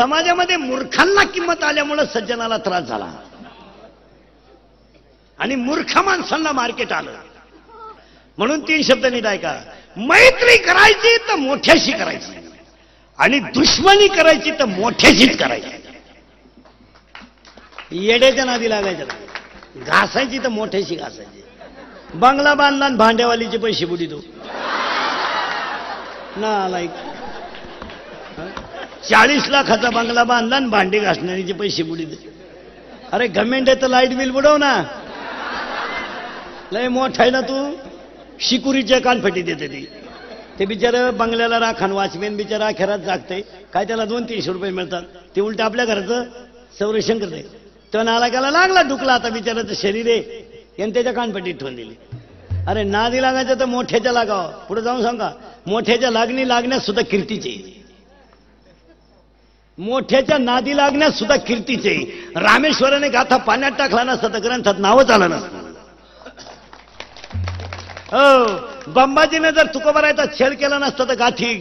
समाजामध्ये मूर्खांना किंमत आल्यामुळे सज्जनाला त्रास झाला आणि मूर्ख माणसांना मार्केट आलं. म्हणून 3 शब्द नीट ऐका. मैत्री करायची तर मोठ्याशी करायची आणि दुश्मनी करायची तर मोठ्याशीच करायची. येड्याच्या नादी लागायचं नाही. घासायची तर मोठ्याशी घासायची. बंगला बांधला आणि भांड्यावालीचे पैसे बुडीतो ना. लाईक 40 लाखाचा बंगला बांधला आणि भांडी घासणारीचे पैसे बुडीतो. अरे गव्हर्नमेंट आहे तर लाईट बिल बुडव ना. लय मोठा आहे ना तू. शिकुरीच्या कानफटी देते ती. ते बिचारं बंगल्याला राखण वॉचमॅन बिचारा अखेरात जागते. काय त्याला 200-300 रुपये मिळतात. ते उलट आपल्या घराचं संरक्षण करते. तो नालायकाला लागला डुकला. आता बिचाराचं शरीर आहे यांनी त्याच्या कानपट्टीत ठेवून दिली. अरे नादी लागायचं तर मोठ्याच्या लागावं. पुढे जाऊन सांगा मोठ्याच्या लागण्यास सुद्धा कीर्तीचे. मोठ्याच्या नादी लागण्यास सुद्धा कीर्तीचे. रामेश्वराने गाथा पाण्यात टाकला नसता तर ग्रंथात नावच आलं नसतं. हो, बंबाजीने जर तुकोबारायचा छळ केला नसता तर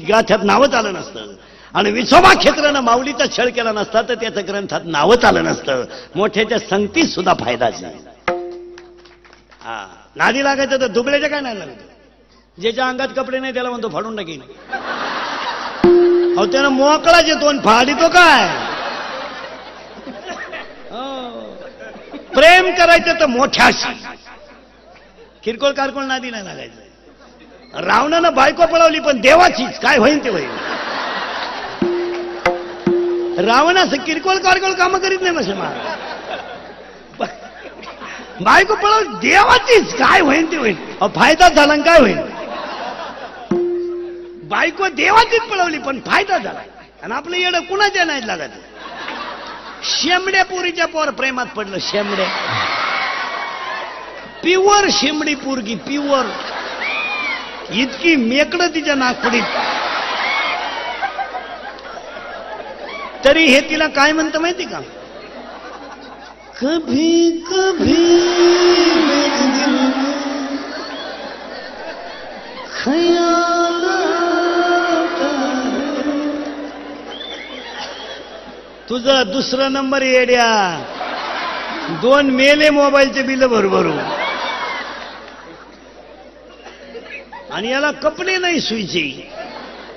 गाथ्यात नावच आलं नसतं. आणि विठोबा क्षेत्रानं माऊलीचा छळ केला नसता तर त्याचं ग्रंथात नावच आलं नसतं. मोठ्याच्या संगतीत सुद्धा फायदाच नाही. हा, नादी लागायचं तर दुबळ्याच्या काय नाही लागतं. ज्याच्या अंगात कपडे नाही त्याला म्हणतो फाडून टाकीन. अहो त्यानं मोकळाच येतो आणि फाडितो काय. प्रेम करायचं तर मोठ्याशी. किरकोळ कारकोळ नादी नाही लागायचं. रावणानं बायको पळवली पण देवाचीच. काय होईल ते होईल. रावण असं किरकोळ कारकोळ कामं करीत नाही मुसलमान. बायको पळवली देवाचीच. काय होईल ते होईल. फायदा झाला काय होईल. बायको देवाचीच पळवली पण फायदा झाला. आणि आपलं येडं कुणाच्या नाही लागत. शेंबड्या पोरीच्या पोर प्रेमात पडलं. शेंबड्या प्युअर शेंबडी पोरगी प्युअर. इतकी मेकडं तिच्या नागपुडीत. तरी हे तिला काय म्हणतं माहिती का. कभी कभी मेरे दिल में ख्याल आता है. तुझा दुसरा नंबर येड्या. 2 मेले मोबाईलचे बिल भरू आणि याला कपडे नाही सुईचे.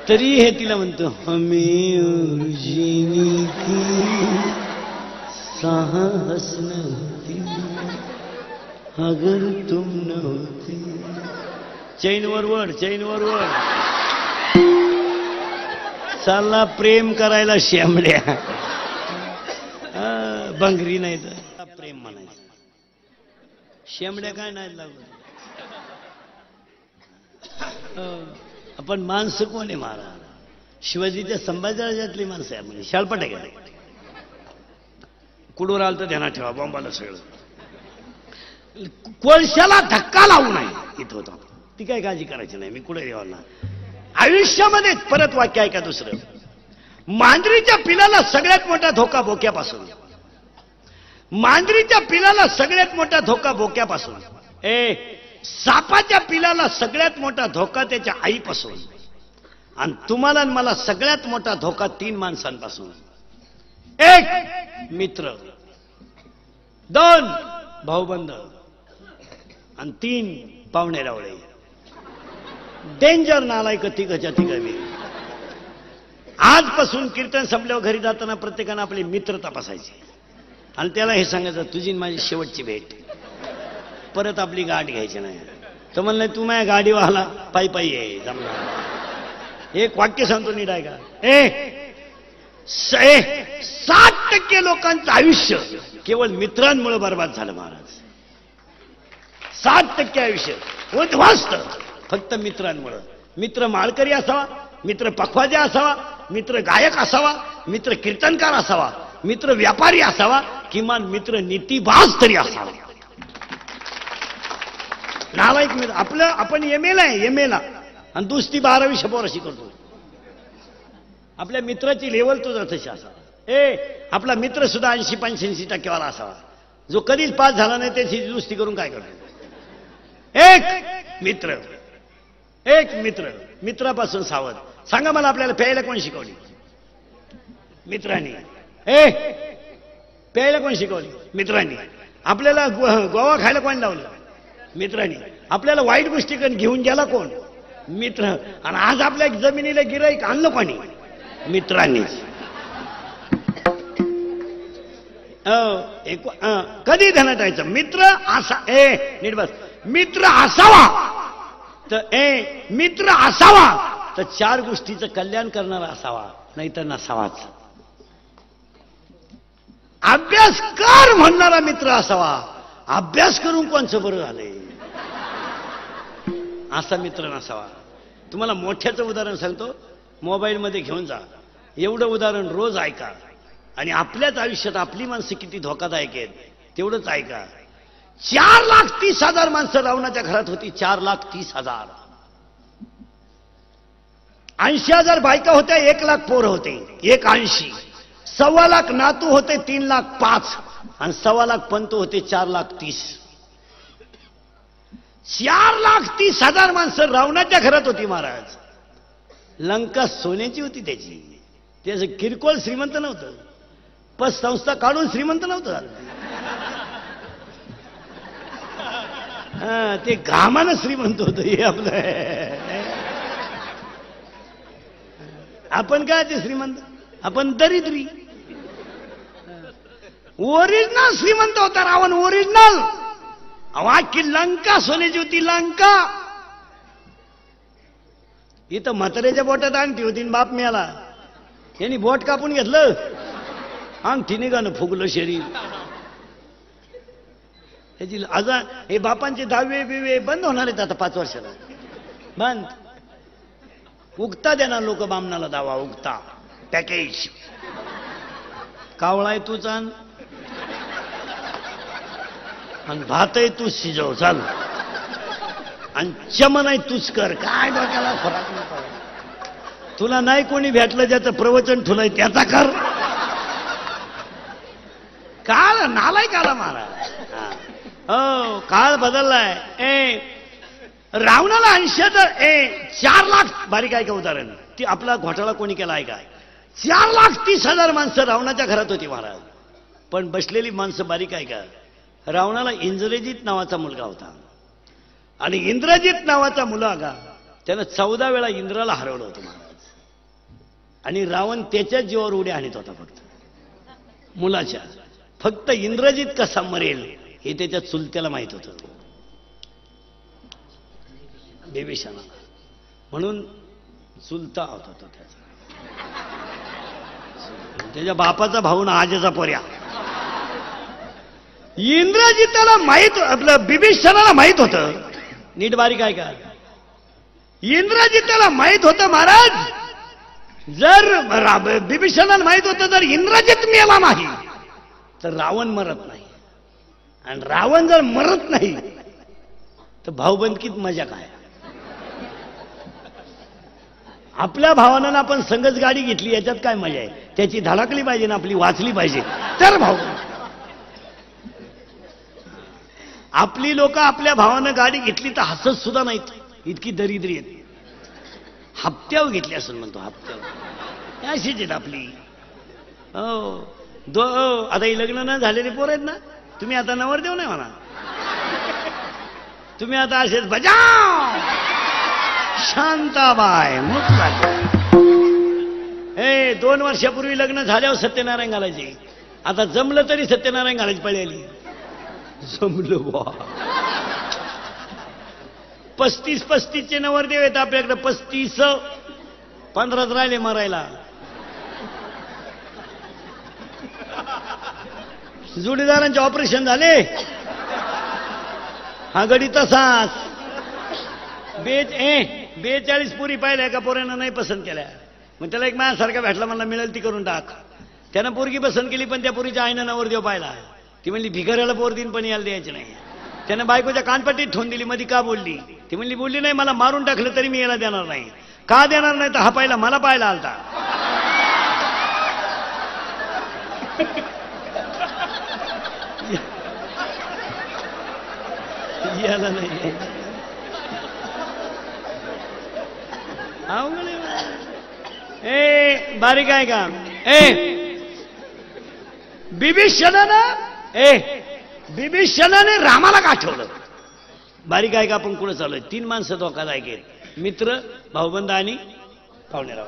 तरी हे तिला म्हणतो हमें और जीने की साहस न होती अगर तुम न होते. चैनवर वड. चालला प्रेम करायला शेंबड्या. बंगरी नाही तर प्रेम म्हणायचं. शेंबड्या काय नाही लागत. आपण माणसं कोण आहे महाराज. शिवाजीच्या संभाजीराजातली माणसं आहे. म्हणजे शाळपट आहे. कुडूर आलं तर ध्यानात ठेवा. बॉम्बाला सगळं. कोळशाला धक्का लावू नये इथं होता. ती काय काळजी करायची नाही. मी कुठे येणार ना. आयुष्यामध्ये परत वाक्य आहे का दुसरं. मांजरीच्या पिलाला सगळ्यात मोठा धोका बोक्यापासून. मांजरीच्या पिलाला सगळ्यात मोठा धोका बोक्यापासून. सापाच्या पिलाला सगळ्यात मोठा धोका त्याच्या आईपासून. आणि तुम्हाला मला सगळ्यात मोठा धोका 3 माणसांपासून. 1 मित्र, 2 भाऊबंद आणि 3 पाहुणे रावळे. डेंजर नालायक तिघच्या तिघावी. आजपासून कीर्तन संपल्यावर घरी जाताना प्रत्येकानं आपली मित्र तपासायची आणि त्याला हे सांगायचं तुझी माझी शेवटची भेट. परत आपली गाठ घ्यायची नाही. तर म्हणलं तू माझ्या गाडीवाला पायी आहे जमणार. एक वाक्य सांगतो नीट आहे का. 60% लोकांचं आयुष्य केवळ मित्रांमुळे बर्बाद झालं महाराज. 60% आयुष्य उद्ध्वस्त फक्त मित्रांमुळे. मित्र माळकरी असावा, मित्र पखवाजा असावा, मित्र गायक असावा, मित्र कीर्तनकार असावा, मित्र व्यापारी असावा, किमान मित्र नीतिबाज तरी असावा. नालायक मित्र. आपण एमएला आहे. एमएला आणि दुसरी 12वी पोराशी करतो. आपल्या मित्राची लेवल तुझा तशी असावा. आपला मित्र सुद्धा 80-85% वाला असावा. जो कधीच पास झाला नाही त्याची दुरुस्ती करून काय करतो. एक मित्र. मित्रापासून सावध. सांगा मला आपल्याला प्यायला कोण शिकवली. मित्रांनी. प्यायला कोण शिकवली? मित्रांनी. आपल्याला गोवा खायला कोण लावलं? मित्रांनी. आपल्याला वाईट गोष्टी घेऊन गेला कोण? मित्र. आणि आज आपल्या जमिनीला गिराईक आणलं कोणी? मित्रांनीच. कधी ध्यानात ठेवायचं? मित्र असा नीट बस. मित्र असावा तर मित्र असावा तर 4 गोष्टीचं कल्याण करणारा असावा, नाहीतर नसावाच. अभ्यास कर म्हणणारा मित्र असावा. अभ्यास करून कोणचं बरं झालंय असा मित्र नसावा. तुम्हाला मोठ्याचं उदाहरण सांगतो, मोबाईलमध्ये घेऊन जा. एवढं उदाहरण रोज ऐका आणि आपल्याच आयुष्यात आपली माणसं किती धोकादायक आहेत तेवढंच ऐका. 4,30,000 माणसं रावणाच्या घरात होती. 4,30,000. 80,000 बायका होत्या, 1,00,000 पोरं होते. 180. 1,25,000 नातू होते, 3,05,000 आणि 1,25,000 पंत होते, 4,30,000. 4,30,000 माणसं रावणाच्या घरात होती महाराज. लंका सोन्याची होती त्याची. त्याचं किरकोळ श्रीमंत नव्हतं. संस्था काढून श्रीमंत नव्हतं. ते घामानं श्रीमंत होतं हे आपलं. आपण काय ते श्रीमंत? आपण दरिद्री. ओरिजिनल श्रीमंत होता रावण. ओरिजिनल. की लंका सोन्याची होती. लंका इथं म्हाताऱ्याच्या बोटात अंगठी होती. बाप मिळाला यांनी बोट कापून घेतलं. अंगठी निघालं, फुगलं शरीर. ह्याची आजार. हे बापांचे 10वे बिवे बंद होणार आहेत आता 5 वर्षाला. बंद. उगता देणार लोक बामणाला दावा. उगता पॅकेज. कावळाय तूच आण आणि भातही तूच शिजव. चाल. आणि चमनही तूच कर. काय डोक्याला फरक नाही पडत. तुला नाही कोणी भेटलं ज्याचं प्रवचन ठुलंय त्याचा कर. काळ नालाय काला महाराज. हो काळ बदललाय. रावणाला 4,00,000 बारीक आहे का उदाहरण? ती आपला घोटाळा कोणी केला आहे का? 4,30,000 माणसं रावणाच्या घरात होती महाराज. पण बसलेली माणसं बारीक आहे का? रावणाला इंद्रजित नावाचा मुलगा होता आणि इंद्रजित नावाचा मुलगा त्यानं 14 वेळा इंद्राला हरवलं होतं महाराज. आणि रावण त्याच्याच जीवावर उड्या आणत होता फक्त मुलाच्या. फक्त इंद्रजित कसा मरेल हे त्याच्या चुलत्याला माहित होतं, बिभीषणाला. म्हणून चुलता होता तो त्याचा. त्याच्या बापाचा भाऊ ना आजेचा पोऱ्या. इंद्रजिताला माहित, आपलं बिभीषणाला माहित होतं. नीट बारीक आहे का? इंद्रजिताला माहित होतं महाराज. जर बिभीषणाला माहित होतं जर इंद्रजित मेला नाही तर रावण मरत नाही. आणि रावण जर मरत नाही तर भाऊबंदकीत मजा काय? आपल्या भावानं आपण संगच गाडी घेतली याच्यात काय मजा आहे? त्याची धडकली पाहिजे ना, आपली वाचली पाहिजे तर भाऊ. आपली लोक आपल्या भावानं गाडी घेतली तर हसत सुद्धा नाहीत, इतकी दरिद्री आहेत. हप्त्यावर घेतली असं म्हणतो, हप्त्यावर. अशीच आहेत आपली. हो आता ही लग्न न झालेली पोर आहेत ना, तुम्ही आता नवरदेव नाही म्हणा, तुम्ही आता असेच बजाव शांताबाई मुतला. 2 वर्षापूर्वी लग्न झाल्यावर सत्यनारायण घालायचे. आता जमलं तरी सत्यनारायण घालायची पळी आली. जमलं बा. 35-35चे नवरदेव आहेत आपल्याकडे. 35. 15 राहिले मरायला. जोडीदारांचे ऑपरेशन झाले. हा गडी तसाच. 42 पुरी पाहिल्या एका पोऱ्यानं नाही पसंत केल्या. मग त्याला एक माझ्यासारखा भेटला, मला मिळेल ती करून टाक. त्यानं पोरगी पसंत केली, पण त्या पोरीच्या आईनं नवरदेव पाहिला. ती म्हणली भिकाऱ्याला पोर दिन पण यायला द्यायची नाही. त्यानं बायकोच्या कानपट्टीत ठेवून दिली. मध्ये का बोलली? ती म्हणली बोलली नाही, मला मारून टाकलं तरी मी याला देणार नाही. का देणार नाही? तर हा पाहिला मला पाहायला आलता. याला नाही. बारीक आहे का? बिभीषणाने रामाला गाठवलं. बारीक आहे का आपण कुठं चालूय? 3 माणसं धोकादायक आहेत, मित्र, भाऊबंद आणि पाहुणेराव.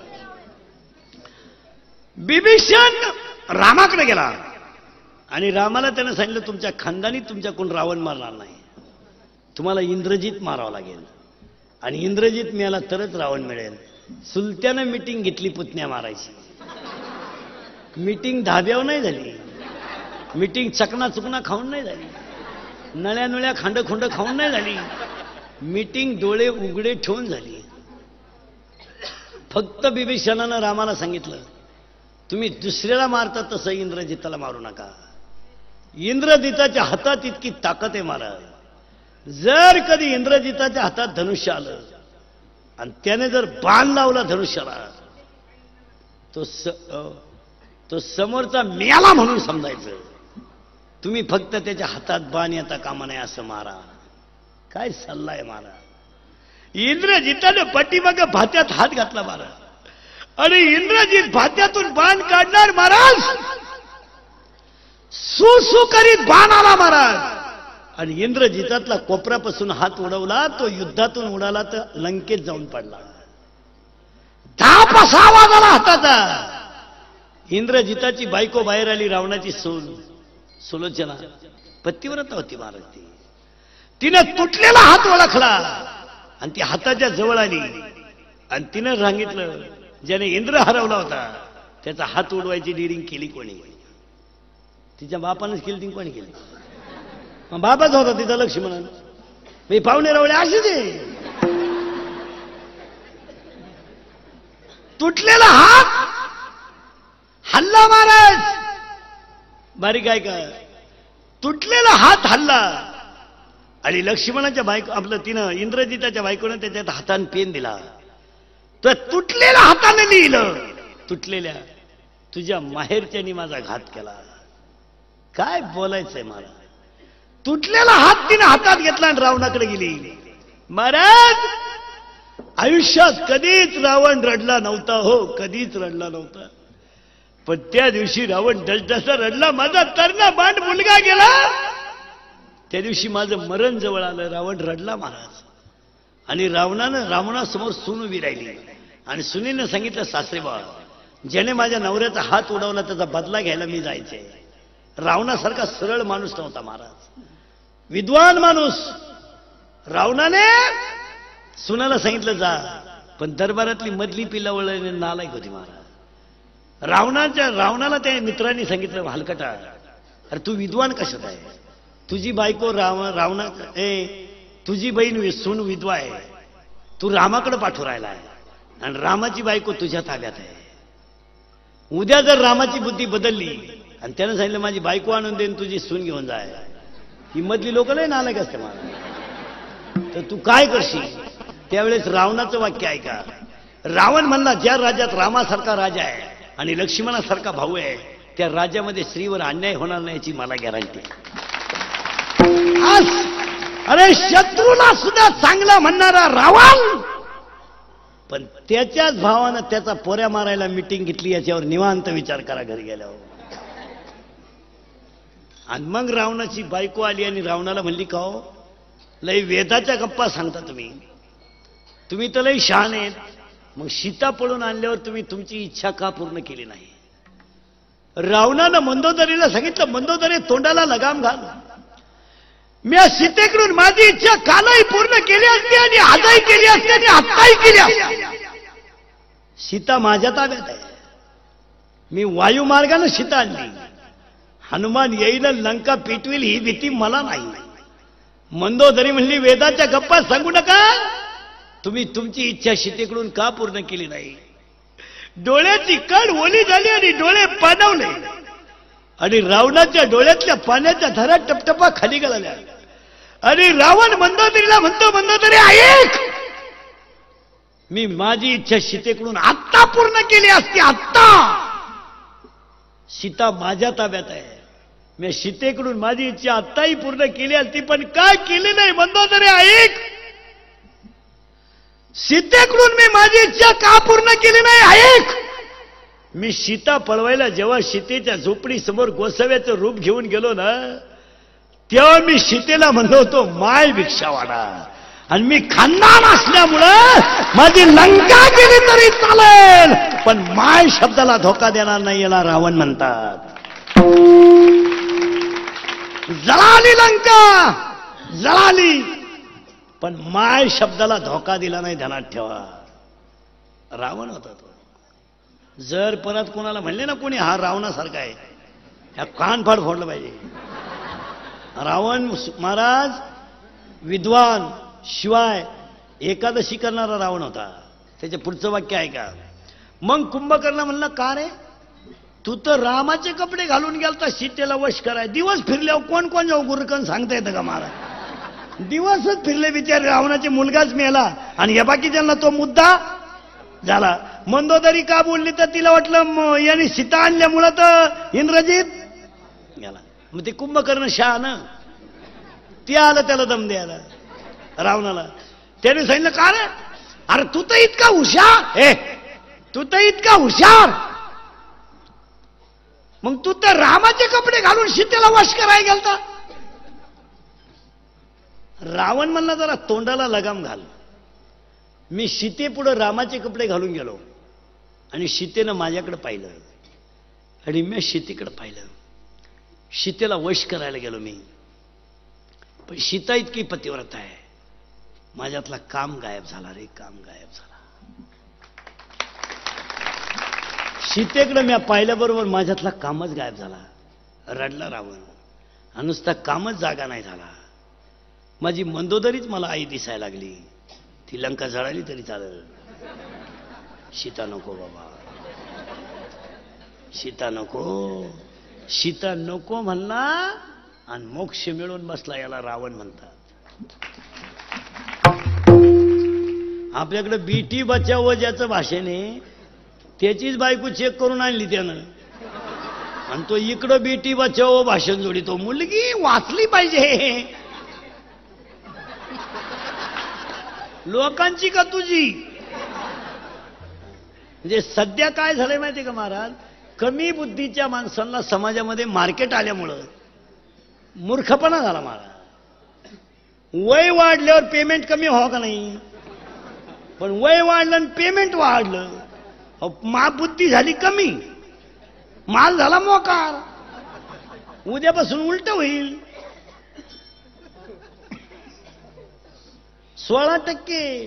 बिभीषण रामाकडे गेला आणि रामाला त्यानं सांगितलं तुमच्या खानदानी तुमच्याकडून रावण मारणार नाही, तुम्हाला इंद्रजित मारावं लागेल आणि इंद्रजित मिळाला तरच रावण मिळेल. सुलत्यानं मिटिंग घेतली पुतण्या मारायची. मिटिंग धाब्यावर नाही झाली, मिटिंग चकना चुकना खाऊन नाही झाली, नळ्या नळ्या खांड खुंड खाऊन नाही झाली, मिटिंग डोळे उघडे ठेवून झाली. फक्त बिभीषणानं रामाला सांगितलं तुम्ही दुसऱ्याला मारता तसं इंद्रजिताला मारू नका. इंद्रजिताच्या हातात इतकी ताकद आहे महाराज, जर कधी इंद्रजिताच्या हातात धनुष्य आलं आणि त्याने जर बाण लावला धनुष्याला, तो समोरचा मेला म्हणून समजायचं. तुम्ही फक्त त्याच्या हातात बाण येता कामा नये असं मारा. काय सल्ला आहे मारा. इंद्रजिताने पाठीमागे भात्यात हात घातला महाराज आणि इंद्रजित भात्यातून बाण काढणार महाराज, सु करीत बाण आला महाराज आणि इंद्रजितातला कोपऱ्यापासून हात उडवला, तो युद्धातून उडाला तर लंकेत जाऊन पडला. धाप असा आवाज आला हाताचा. इंद्रजिताची बायको बाहेर आली, रावणाची सून सुलोचना, पतिव्रता होती महाराज ती. तिनं तुटलेला हात ओळखला आणि ती हाताच्या जवळ आली आणि तिनं सांगितलं ज्याने इंद्र हरवला होता त्याचा हात उडवायची डिरिंग केली कोणी? तिच्या बापानंच केली. ती कोणी केली? मग बाबाच होता तिचा लक्ष्मण. मी पाहुणे रावळे असे ते तुटलेला हात हल्ला महाराज. बारीक आहे का? तुटलेला हात हल्ला आणि लक्ष्मणाच्या बायको आपलं तिनं इंद्रजिताच्या बायकोनं त्याच्यात हाताने पेन दिला. तर तुटलेल्या हाताने लिहिलं तुटलेल्या तुझ्या माहेरच्यानी माझा घात केला. काय बोलायचंय मला. तुटलेला हात तिने हातात घेतला आणि रावणाकडे गेली. महाराज आयुष्यात कधीच रावण रडला नव्हता, हो कधीच रडला नव्हता, पण त्या दिवशी रावण डसडसा रडला. माझा तरणा बाण मुलगा गेला, त्या दिवशी माझं मरण जवळ आलं. रावण रडला महाराज आणि रावणासमोर सून उभी राहिली आणि सुनीनं सांगितलं सासरेबा ज्याने माझ्या नवऱ्याचा हात उडवला त्याचा बदला घ्यायला मी जायचंय. रावणासारखा सरळ माणूस नव्हता महाराज, विद्वान माणूस. रावणाने सुनाला सांगितलं जा, पण दरबारातली मधली पिल्लावळ नालायक होती महाराज. रावणाला त्या मित्रांनी सांगितलं हलकटा, अरे तू विद्वान कशात आहे? तुझी बायको रावणा तुझी बहीण सून विधवा आहे, तू रामाकडे पाठवू राहिला आहे आणि रामाची बायको तुझ्या ताब्यात आहे. उद्या जर रामाची बुद्धी बदलली आणि त्यानं सांगितलं माझी बायको आणून देईन तुझी सून घेऊन जाय, ही मधली लोक लय नालायक असते मला, तर तू काय करशील? त्यावेळेस रावणाचं वाक्य ऐका. रावण म्हणला ज्या राज्यात रामासारखा राजा आहे आणि लक्ष्मणासारखा भाऊ आहे त्या राज्यामध्ये स्त्रीवर अन्याय होणार नाही याची मला गॅरंटी. अरे शत्रूला सुद्धा चांगला म्हणणारा रावण, पण त्याच्याच भावानं त्याचा पोऱ्या मारायला मिटिंग घेतली. याच्यावर निवांत विचार करा घरी गेल्यावर. आणि मग रावणाची बायको आली आणि रावणाला म्हणली का हो लय वेदाच्या गप्पा सांगता तुम्ही तर लय शहाणे आहेत. मग सीता पळून आणल्यावर तुम्ही तुमची इच्छा का पूर्ण केली नाही? रावणानं मंदोदरीला सांगितलं मंदोदरी तोंडाला लगाम घाल, मी सीतेकडून माझी इच्छा कालही पूर्ण केली असती आणि आजही केली असती आणि आत्ताही केली असती. सीता माझ्या ताब्यात आहे, मी वायुमार्गाने सीता आणली. हनुमान येईल लंका पेटविल ही भीती मला नाही. मंदोदरी म्हणली वेदाच्या गप्पा सांगू नका, तुम्ही तुमची इच्छा सीतेकडून का पूर्ण केली नाही? डोळ्याची कड ओली झाली आणि डोळे पाणवले आणि रावणाच्या डोळ्यातल्या पाण्याच्या धारा टपटपा खाली गेल्या आणि रावण मंदोदरीला म्हणतो मंदोदरी ऐक, मी माझी इच्छा सीतेकडून आत्ता पूर्ण केली असती. आत्ता सीता माझ्या ताब्यात आहे, मी सीतेकडून माझी इच्छा आत्ताही पूर्ण केली असती, पण काय केली नाही? मंदोदरी ऐक, सीतेकडून मी माझी इच्छा का पूर्ण केली नाही? ऐक, मी सीता पळवायला जेव्हा सीतेच्या झोपडीसमोर गोसाव्याचं रूप घेऊन गेलो ना, तेव्हा मी सीतेला म्हणलो होतो माय भिक्षावाडा. आणि मी खानदान असल्यामुळं माझी लंका गेली तरी चालेल, पण माय शब्दाला धोका देणार नाही, याला रावण म्हणतात. जळाली लंका, जळाली, पण माय शब्दाला धोका दिला नाही, ध्यानात ठेवा. रावण होता तो. जर परत कोणाला म्हणले ना कोणी हा रावणासारखा आहे, ह्या कानफाड फोडलं पाहिजे. रावण महाराज विद्वान, शिवाय एकादशी करणारा रावण होता. त्याचे पुढचं वाक्य आहे का, मग कुंभकर्ण म्हणलं का रे, तू तर रामाचे कपडे घालून गेलता सीतेला वश कराय, दिवस फिरल्यावर कोण कोण जाऊ गुरकन सांगता येतं का महाराज. दिवसच फिरले बिचारे, रावणाचे मुलगाच मेला आणि या बाकीच्यांना तो मुद्दा झाला. मंदोदरी का बोलली तर तिला वाटलं यांनी सीता आणल्यामुळं तर इंद्रजित गेला. मग ते कुंभकर्ण शहाणं ते आलं त्याला दम द्यायला रावणाला. त्याने सांगितलं का रे, अरे तू तर इतका हुशार, तू तर इतका हुशार, मग तू तर रामाचे कपडे घालून सीतेला वश करायला गेलता. रावण म्हणला जरा तोंडाला लगाम घाल. मी सीतेपुढं रामाचे कपडे घालून गेलो आणि सीतेनं माझ्याकडे पाहिलं आणि मी सीतेकडे पाहिलं. सीतेला वश करायला गेलो मी, पण सीता इतकी पतिव्रता आहे, माझ्यातला काम गायब झाला रे, काम गायब झाला. सीतेकडे मी पाहिल्याबरोबर माझ्यातला कामच गायब झाला. रडला रावण, आणि नुसता कामच जागा नाही झाला. माझी मंदोदरीच मला आई दिसायला लागली. ती लंका जळाली तरी चालेल, सीता नको बाबा, सीता नको, सीता नको म्हणला आणि मोक्ष मिळून बसला, याला रावण म्हणतात. आपल्याकडे बेटी बचाव ज्याचं भाषण आहे त्याचीच बायको चेक करून आणली त्यानं, आणि तो इकडं बेटी बचाव भाषण जोडितो. मुलगी वाचली पाहिजे, लोकांची का तुझी. म्हणजे सध्या काय झालंय माहिती का महाराज, कमी बुद्धीच्या माणसांना समाजामध्ये मार्केट आल्यामुळं मूर्खपणा झाला महाराज. वय वाढल्यावर पेमेंट कमी व्हावं का नाही, पण वय वाढलं आणि पेमेंट वाढलं, बुद्धी झाली कमी, माल झाला मोकार. उद्यापासून उलट होईल. 16%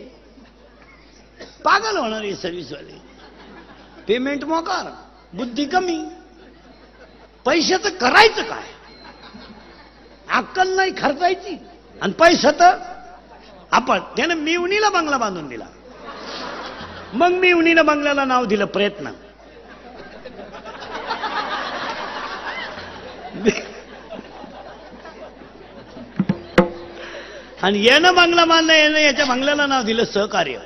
पागल होणार आहे सर्व्हिसवाले. पेमेंट मोकार, बुद्धी कमी. पैशाचं करायचं काय, अक्कल नाही खर्चायची, आणि पैसा तर आपण. त्यानं मिवणीला बंगला बांधून दिला, मग मिवणीनं बंगल्याला नाव दिलं प्रयत्न. आणि यानं बंगला बांधला, यानं याच्या बंगल्याला नाव दिलं सहकार्य.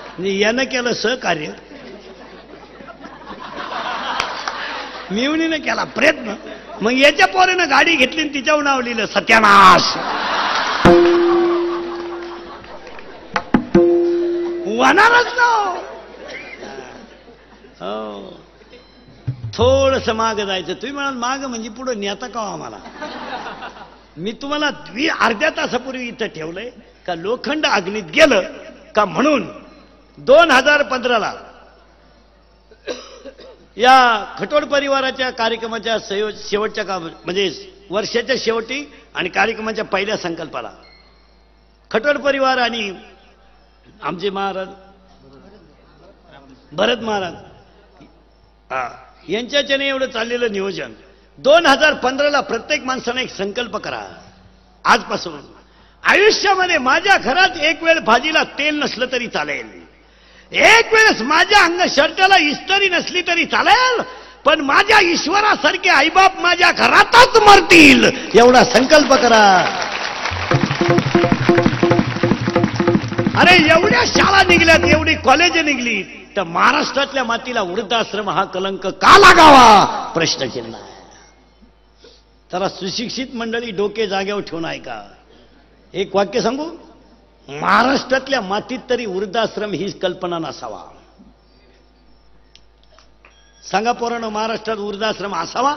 म्हणजे यानं केलं सहकार्य, मिवणीनं केला प्रयत्न. मग याच्या पोरानं गाडी घेतली आणि तिच्यावर नाव लिहिलं सत्यानाश. होणारच ना. हो, थोडस माग जायचं. तुम्ही म्हणाल माग म्हणजे पुढे नेता का आम्हाला. मी तुम्हाला अर्ध्या तासापूर्वी इथं ठेवलंय का लोखंड अग्नीत गेलं का म्हणून 2015ला या खटोड परिवाराच्या कार्यक्रमाच्या शेवटच्या म्हणजे वर्षाच्या शेवटी आणि कार्यक्रमाच्या पहिल्या संकल्पाला खटोड परिवार आणि आमचे महाराज भरत महाराज यांच्याच्याने एवढं चाललेलं नियोजन. 2015ला प्रत्येक माणसाने एक संकल्प करा. आजपासून आयुष्यामध्ये माझ्या घरात एक वेळ भाजीला तेल नसलं तरी चालेल, एक वेळेस माझ्या शर्टाला इस्त्री नसली तरी चालेल, पण माझ्या ईश्वरासारखे आईबाप माझ्या घरातच मरतील, एवढा संकल्प करा. अरे एवढ्या शाळा निघल्यात, एवढी कॉलेज निघली, तर महाराष्ट्रातल्या मातीला वृद्धाश्रम हा कलंक का लागावा प्रश्नचिन्ह आहे. जरा सुशिक्षित मंडळी डोके जागेवर ठेवून ऐका. एक वाक्य सांगू, महाराष्ट्रातल्या मातीत तरी वृद्धाश्रम ही कल्पना नसावा. सांगा पोरांनो, महाराष्ट्रात वृद्धाश्रम असावा?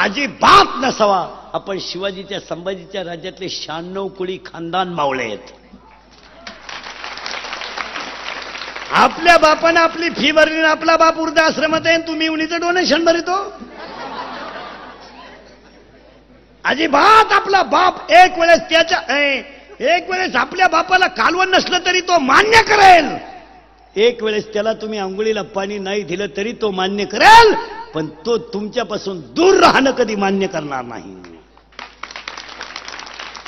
अजिबात नसावा. आपण शिवाजीच्या संभाजीच्या राज्यातले 96 कुळी खानदान मावळे आहेत. आपल्या बापानं आपली फी भरली, आपला बाप वृद्धाश्रमात आहे, तुम्ही उनीचं डोनेशन भरतो? अजिबात. आपला बाप एक वेळेस आपल्या बापाला कालवण नसलं तरी तो मान्य करेल. एक वेळेस त्याला तुम्ही अंघोळीला पाणी नाही दिलं तरी तो मान्य करेल, पण तो तुमच्यापासून दूर राहणं कधी मान्य करणार नाही.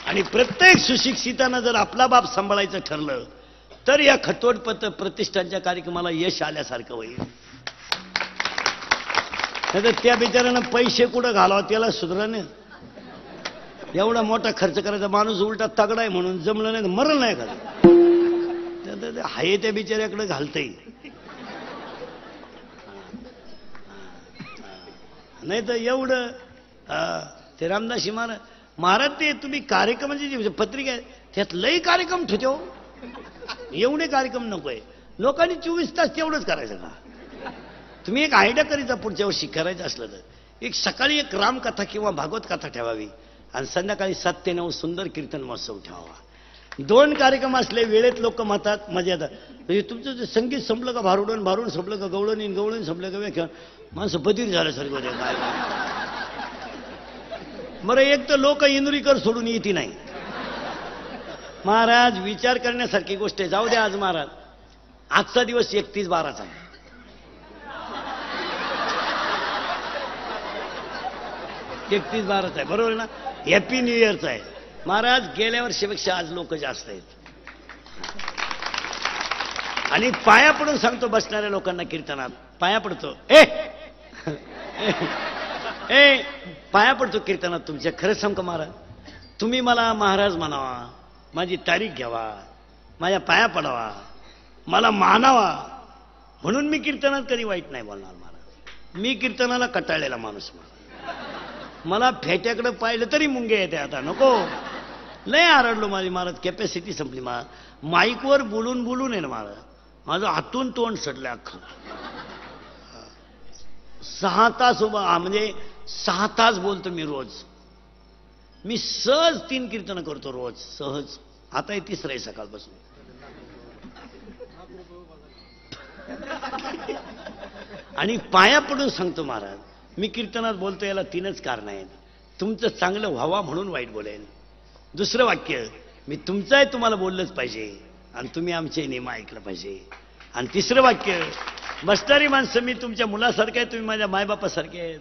आणि प्रत्येक सुशिक्षितानं जर आपला बाप सांभाळायचं ठरलं तर या खटोट प्रतिष्ठानच्या कार्यक्रमाला यश आल्यासारखं होईल. नाहीतर त्या बिचाऱ्यानं पैसे कुठं घालावं त्याला सुधारणे. एवढा मोठा खर्च करायचा माणूस उलटा तगडा आहे म्हणून जमलं नाही, मरल नाही का? हाय त्या बिचाऱ्याकडे घालतंय. नाही तर एवढं ते रामदासी महाराज ते तुम्ही कार्यक्रमाची पत्रिका आहे त्यात लई कार्यक्रम ठेवतो. एवढे कार्यक्रम नकोय. लोकांनी 24 तास तेवढंच करायचं का? तुम्ही एक आयडिया करीता पुढच्या वर्षी करायचं असलं तर एक सकाळी एक रामकथा किंवा भागवत कथा ठेवावी आणि संध्याकाळी 7 ते 9 सुंदर कीर्तन महोत्सव ठेवावा. 2 कार्यक्रम असले वेळेत लोक म्हणतात मजा येतात. म्हणजे तुमचं जे संगीत संपलं का भारुडून भारून संपलं का गवळणी गवळून संपलं का व्याख्या माणसं बधीर झाल्यासारखं होते. काय बरं, एक तर लोक इंदुरीकर सोडून येते नाही. महाराज विचार करण्यासारखी गोष्ट आहे. जाऊ द्या. आज महाराज आजचा दिवस 31/12चा आहे. 31/12चा आहे, बरोबर ना? हॅपी न्यू इयरचा आहे. महाराज गेल्या वर्षीपेक्षा आज लोक जास्त आहेत. आणि पाया पडून सांगतो बसणाऱ्या लोकांना कीर्तनात पाया पडतो. पाया पडतो कीर्तनात तुमच्या. खरंच सांगतो महाराज, तुम्ही मला महाराज म्हणावा, माझी तारीख घ्यावा, माझ्या पाया पडावा, मला मानावा, म्हणून मी कीर्तनात कधी वाईट नाही बोलणार महाराज. मी कीर्तनाला कटाळलेला माणूस महाराज. मला फेट्याकडे पाहिलं तरी मुंगे येते. आता नको, लय आरडलो माझी महाराज. कॅपॅसिटी संपली महाराज. माईकवर बोलून बोलून आहे ना महाराज माझं हातून तोंड सडलं अख्खं. 6 तास उभा, म्हणजे 6 तास बोलतो मी रोज. मी सहज 3 कीर्तन करतो रोज, सहज. आता हे 3रं आहे सकाळपासून. आणि पाया पडून सांगतो महाराज, मी कीर्तनात बोलतो याला 3च कारण आहेत. तुमचं चांगलं व्हावा म्हणून वाईट बोलेन. दुसरं वाक्य, मी तुमचं आहे तुम्हाला बोललंच पाहिजे आणि तुम्ही आमचे नियम ऐकलं पाहिजे. आणि 3रं वाक्य, बसणारी माणसं मी तुमच्या मुलासारखे आहे, तुम्ही माझ्या मायबापासारखे आहेत.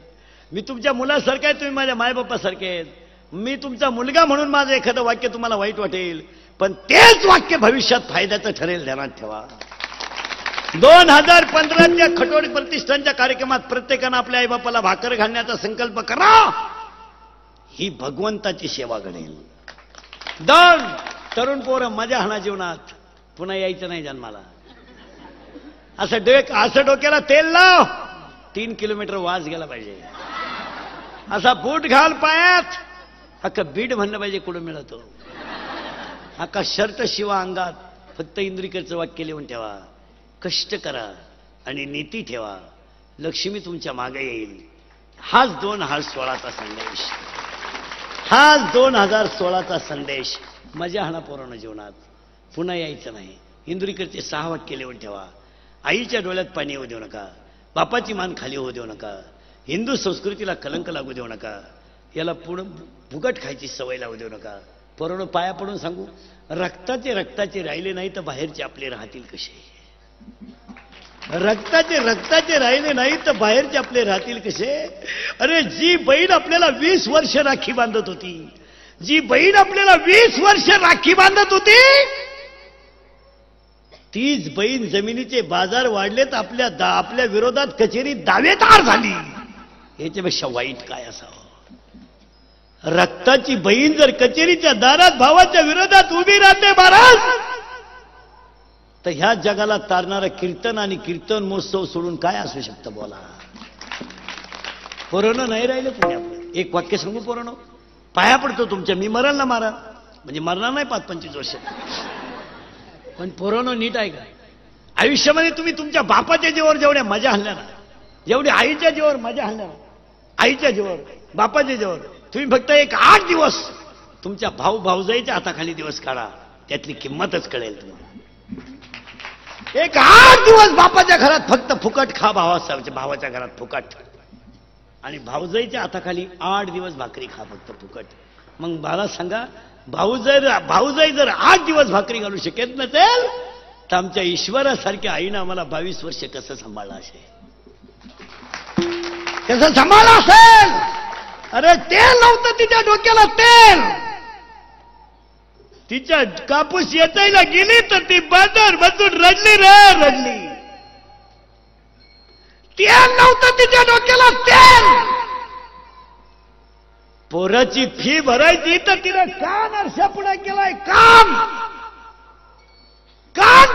मी तुमच्या मुलासारखे आहे, तुम्ही माझ्या मायबापासारखे आहेत. मी तुमचा मुलगा म्हणून माझं एखादं वाक्य तुम्हाला वाईट वाटेल, पण तेच वाक्य भविष्यात फायद्याचं ठरेल, ध्यानात ठेवा. 2015च्या खटोट प्रतिष्ठानच्या कार्यक्रमात प्रत्येकानं आपल्या आईबापाला भाकर घालण्याचा संकल्प करा. ही भगवंताची सेवा घडेल. 2 तरुण पोरं मजा हाणा जीवनात, पुन्हा यायचं नाही जन्माला. असं डोक्याला तेल लाव, 3 किलोमीटर वास गेला पाहिजे. असा बूट घाल पायात, अख्खा बीड म्हणलं पाहिजे कुठं मिळतो. अख्खा शर्ट शिवा अंगात, फक्त इंद्रिकरचं वाक्य लिहून ठेवा. कष्ट करा आणि नीती ठेवा, लक्ष्मी तुमच्या मागे येईल. हाच 2016चा संदेश. हाच 2016चा संदेश. मजा हाणा पोरांनो जीवनात, पुन्हा यायचं नाही. इंदुरीकरचे 6 वाक्य लिहून ठेवा. आईच्या डोळ्यात पाणी येऊ देऊ नका, बापाची मान खाली होऊ देऊ नका, हिंदू संस्कृतीला कलंक लागू देऊ नका, याला पुढं फुकट खायची सवय लावू देऊ नका. पोरांनो पाया पडून सांगू, रक्ताचे राहिले नाही तर बाहेरचे आपले राहतील कसे? रक्ताचे राहिले नाही तर बाहेरचे आपले राहतील कसे? अरे जी बहीण आपल्याला 20 वर्ष राखी बांधत होती, जी बहीण आपल्याला 20 वर्ष राखी बांधत होती, तीच बहीण जमिनीचे बाजार वाढलेत, आपल्या विरोधात कचेरीत दावेदार झाली. याच्यापेक्षा वाईट काय असावं? रक्ताची बहीण जर कचेरीच्या दारात भावाच्या विरोधात उभी राहते महाराज, तर ह्या जगाला तारणारं कीर्तन आणि कीर्तन महोत्सव सोडून काय असू शकतं? बोला पोरांनो, नाही राहिलं पुणे आपलं. एक वाक्य सांगू पोरांनो, पाया पडतो तुमच्या, मी मरल ना महाराज, म्हणजे मरणार नाही 5-25 वर्ष, पण पोरांनो नीट आहे का? आयुष्यामध्ये तुम्ही तुमच्या बापाच्या जीवावर जेवढ्या मजा आणल्या ना, जेवढी आईच्या जीवावर मजा आणणार, आईच्या जीवावर, बापाच्या जीवावर, तुम्ही फक्त एक 8 दिवस तुमच्या भाऊ भाऊजाईच्या हाताखाली दिवस काढा, त्यातली किंमतच कळेल तुम्हाला. एक 8 दिवस बापाच्या घरात फक्त फुकट खा, भावाच्या घरात फुकट, आणि भाऊजाईच्या हाताखाली 8 दिवस भाकरी खा फक्त फुकट. मग मला सांगा, भाऊजाई जर 8 दिवस भाकरी घालू शकत नसेल तर आमच्या ईश्वरासारख्या आईनं आम्हाला 22 वर्ष कसं सांभाळलं असेल, कसं सांभाळलं असेल. अरे तेल नव्हतं तिच्या डोक्याला, तेल. तिच्या कापूस येतायला गेली तर ती बदर बदून रडली रे, रडली. तेल नव्हतं तिच्या डोक्याला, तेल. पोराची फी भरायची तर तिने कान आरशा पुढे केलाय, कान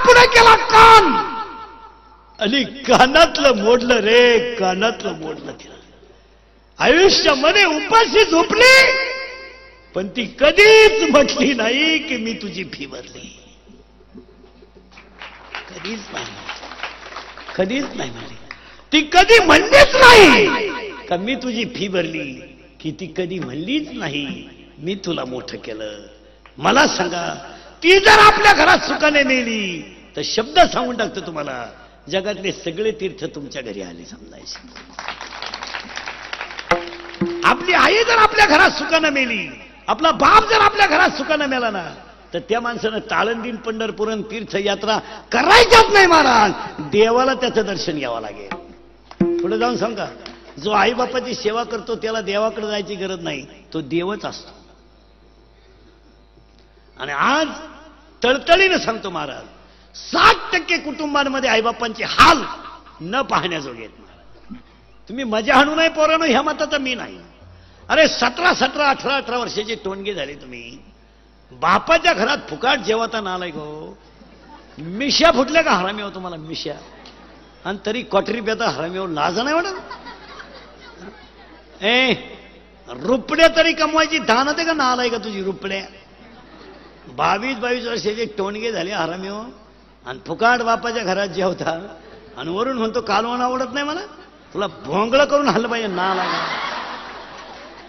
पुढे केला, कान. आणि कानातलं मोडलं रे, कानातलं मोडलं तिला. आयुष्यामध्ये उपाशी झोपली, पण ती कधीच म्हटली नाही की मी तुझी फी भरली. कधीच नाही, कधीच नाही म्हटली. ती कधी म्हणलीच नाही का मी तुझी फी भरली, की ती कधी म्हणलीच नाही मी तुला मोठं केलं. मला सांगा, ती जर आपल्या घरात सुखाने नेली तर शब्द सांगून टाकतो तुम्हाला, जगातले सगळे तीर्थ तुमच्या घरी आले समजायचे. आपली आई जर आपल्या घरात सुखानं मेली, आपला बाप जर आपल्या घरात सुखानं मेला ना, तर त्या माणसानं ताळंदीन पंढरपुरण तीर्थयात्रा करायच्याच नाही महाराज. देवाला त्याचं दर्शन घ्यावं लागेल. पुढे जाऊन सांगा, जो आई बापाची सेवा करतो त्याला देवाकडे जायची गरज नाही, तो देवच असतो. आणि आज तळतळीनं सांगतो महाराज, 60% कुटुंबांमध्ये आईबापांचे हाल न पाहण्याजोगे आहेत महाराज. तुम्ही मजा आणू नये पोरांनो, ह्या मताचा मी नाही. अरे 17, 18 वर्षाचे टोनगे झाले तुम्ही, बापाच्या घरात फुकाट जेवता नालाय गो. मिशा फुटल्या का हरामी हो तुम्हाला, मिशा. आणि तरी क्वाटरी पेता हरामी हो, लाज नाही वाटत. रुपड्या तरी कमवायची धान होते का नालाय का तुझी रुपड्या. 22 वर्षाचे टोनगे झाले हरामी हो, आणि फुकाट बापाच्या घरात जेवता, आणि वरून म्हणतो कालवण आवडत नाही मला. तुला भोंगळं करून हल्लं पाहिजे नालाय.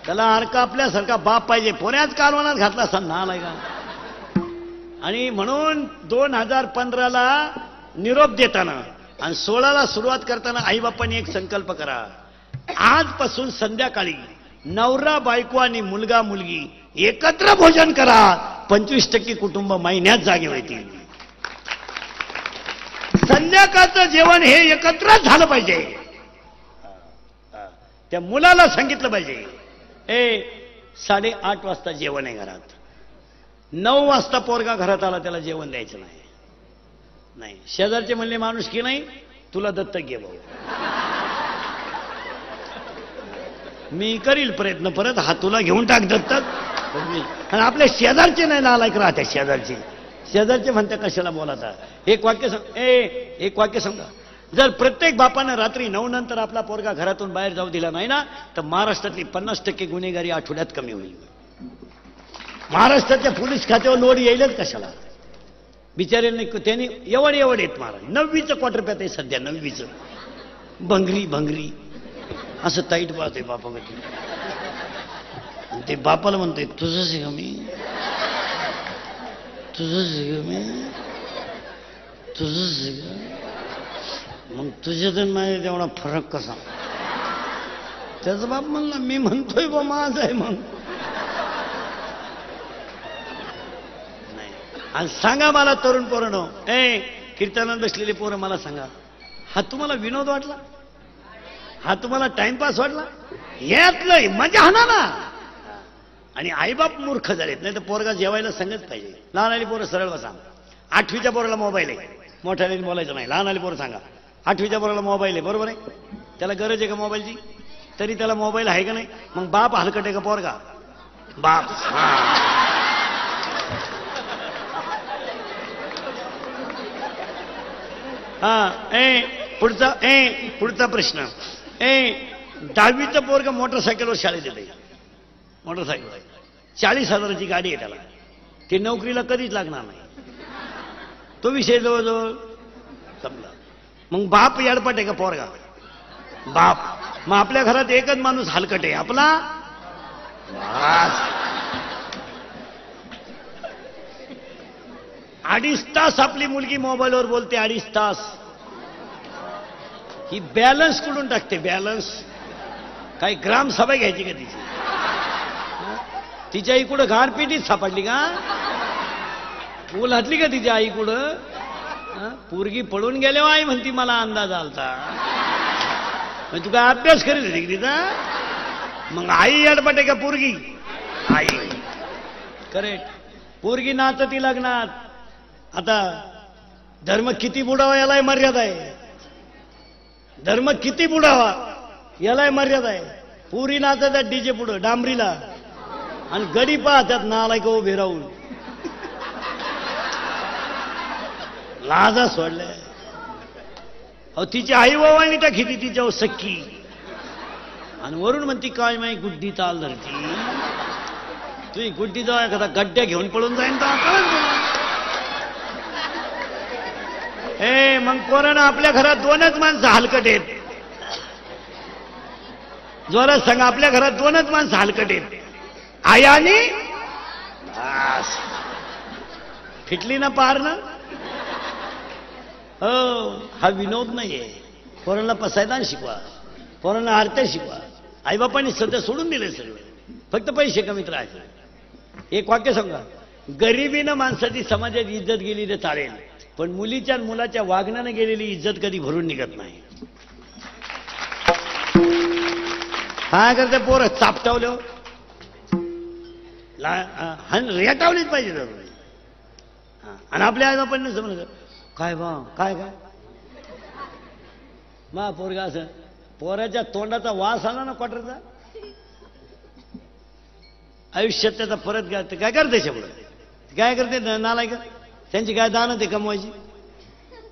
त्याला अर्का आपल्यासारखा बाप पाहिजे, पुण्याच कालवणात घातला असा नालाय का. आणि म्हणून 2015ला निरोप देताना आणि 16ला सुरुवात करताना आईबापांनी एक संकल्प करा, आजपासून संध्याकाळी नवरा बायको आणि मुलगा मुलगी एकत्र भोजन करा. 25% कुटुंब महिन्यात जागे होतील. संध्याकाळचं जेवण हे एकत्रच झालं पाहिजे. त्या मुलाला सांगितलं पाहिजे, 8:30 वाजता जेवण आहे घरात, 9 वाजता पोरगा घरात आला त्याला जेवण द्यायचं नाही. नाही, शेजारचे म्हणले माणूस की नाही, तुला दत्तक घे भाऊ. मी करील प्रयत्न परत, हा तुला घेऊन टाक दत्तक. आणि आपले शेजारचे नाही नालायक राहते, शेजारचे म्हणते कशाला बोलाता. एक वाक्य समजा, जर प्रत्येक बापानं रात्री 9 नंतर आपला पोरगा घरातून बाहेर जाऊ दिला नाही ना, तर महाराष्ट्रातली 50% गुन्हेगारी आठवड्यात कमी होईल. महाराष्ट्राच्या पोलीस खात्यावर लोड येईलच कशाला. बिचाऱ्यांनी त्यांनी एवढ येत महाराज. 9वीचं क्वार्टर पॅत आहे सध्या, 9वीचं भंगरी असं ताईट पाहतोय बापाकडे. ते बापाला म्हणतोय तुझंच आहे का मी, तुझंच आहे का मी, तुझंच आहे का. मग तुझ्यात माझ्या तेवढा फरक कसा. त्याचा बाप म्हणला मी म्हणतोय बा माझ आहे. मग नाही. आणि सांगा मला तरुण पोरांनो, कीर्तनात बसलेले पोरं मला सांगा, हा तुम्हाला विनोद वाटला, हा तुम्हाला टाइमपास वाटला, यातलं मजा हा ना. आणि आईबाप मूर्ख झालेत, नाही तर पोरगा जेवायला सांगत पाहिजे. लहान आली पोरं सरळ बसा. 8वीच्या पोराला मोबाईल आहे, मोठ्याने बोलायचं नाही. लहान आली पोरं सांगा, 8वीच्या पोराला मोबाईल आहे, बरोबर आहे. त्याला गरज आहे का मोबाईलची, तरी त्याला मोबाईल आहे का नाही. मग बाप हलकट आहे का पोरगा, बाप. पुढचा प्रश्न. 10वीचं पोरगा मोटरसायकलवर शाळेत येते, मोटरसायकल 40,000ची गाडी आहे त्याला, ती नोकरीला कधीच लागणार नाही. तो विषय जवळजवळ समजा. मग बाप याडपट आहे का पोरगा, बाप. मग आपल्या घरात एकच माणूस हलकट आहे आपला. बस. 2.5 तास आपली मुलगी मोबाईलवर बोलते. 2.5 तास. ही बॅलन्स कुठून टाकते? बॅलन्स काही ग्रामसभा घ्यायची का तिची? तिच्या आई कुठं गारपिटीत सापडली का? पूल हटली का तिच्या आई कुठं? पोरगी पळून गेल्यावर आई म्हणती मला अंदाज आलता. तू काय अभ्यास करीत होती की तिचा? मग आई अडपटे का पोरगी? आई. करेक्ट. पोरगी नाचती लग्नात. आता धर्म किती बुडावा यालाही मर्यादा आहे. धर्म किती बुडावा यालाही मर्यादा आहे. पुरी नाचतात डीजे पुढं डांबरीला आणि गडी पाहतात नालायक उभे राहून. लाजा सोडल्या. अहो तिची आई ओवाळणी टाकी ती तिच्यावर सख्खी आणि वरून म्हणती काय माही गुड्डी ताल धरती. तुम्ही गुड्डी जाऊ एखादा गड्ड्या घेऊन पळून जाईन तर मग पोरानं आपल्या घरात 2च माणसं हलकट आहेत. जोरात सांगा आपल्या घरात 2च माणसं हलकट आहेत. आई आणि बस. फिटली ना पार ना. हो हा विनोद नाहीये. पोरांना पसायदान शिकवा. पोरांना आरत्या शिकवा. आईबापांनी सध्या सोडून दिले सगळे. फक्त पैसे कमीत राहायचे. एक वाक्य सांगा. गरिबीनं माणसाची समाजात इज्जत गेली तर चालेल पण मुलीच्या आणि मुलाच्या वागण्यानं गेलेली इज्जत कधी भरून निघत नाही. काय करते पोरं चापटावले रेटावलीच पाहिजे. आणि आपल्या आई बापांनी समज काय बा काय काय मा पोरगा असं पोराच्या तोंडाचा वास आला ना क्वार्टरचा आयुष्यात त्याचा परत काय करते पुढे काय करते नालायक. त्यांची काय दानत आहे कमवायची.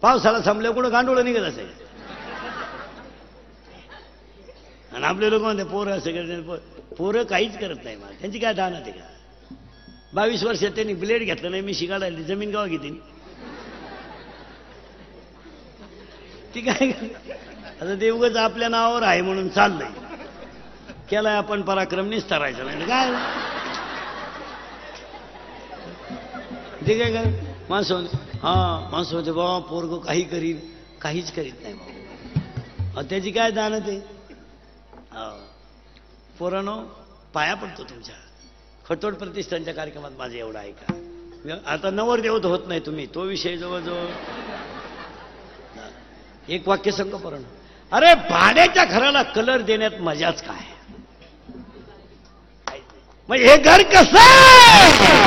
पावसाला संपल्या कुठं गांडोळं निघत असेल. आणि आपले लोक म्हणते पोरं असं करते. पोरं काहीच करत नाही. मला त्यांची काय दानत आहे का? 22 वर्षात त्यांनी ब्लेड घेतलं नाही. मी शिकायला जमीन गावा घेते ती काय. आता ते उगाच आपल्या नावावर आहे म्हणून चाललंय. केलाय आपण पराक्रम निस्तारायचं नाही काय. ते काय काय माणसं माणसं होते बाबा पोरगं काही करीन काहीच करीत नाही बाबा. त्याची काय दानत आहे. पोरानो पाया पडतो तुमच्या. खटोड प्रतिष्ठानच्या कार्यक्रमात माझं एवढं ऐका. आता नवरदेव तर होत नाही तुम्ही. तो विषय जवळजवळ एक वाक्य सांगा पोरानो. अरे भाड्याच्या घराला कलर देण्यात मजाच काय. मग हे घर कसं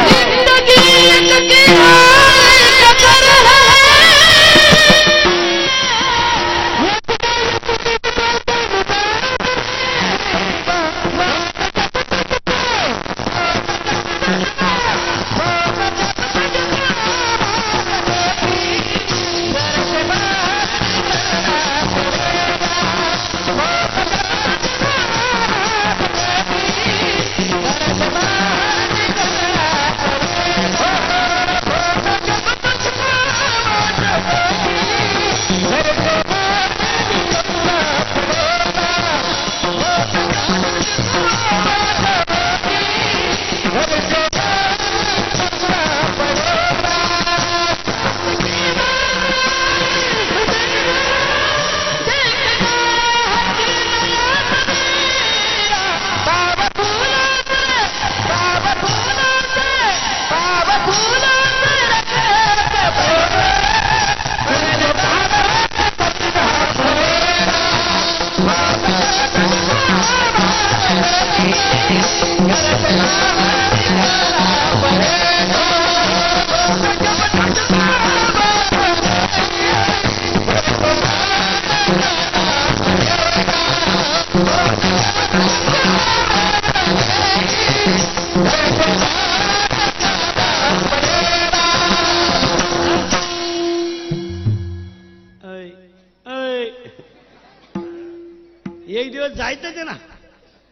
एक दिवस जायचं ते ना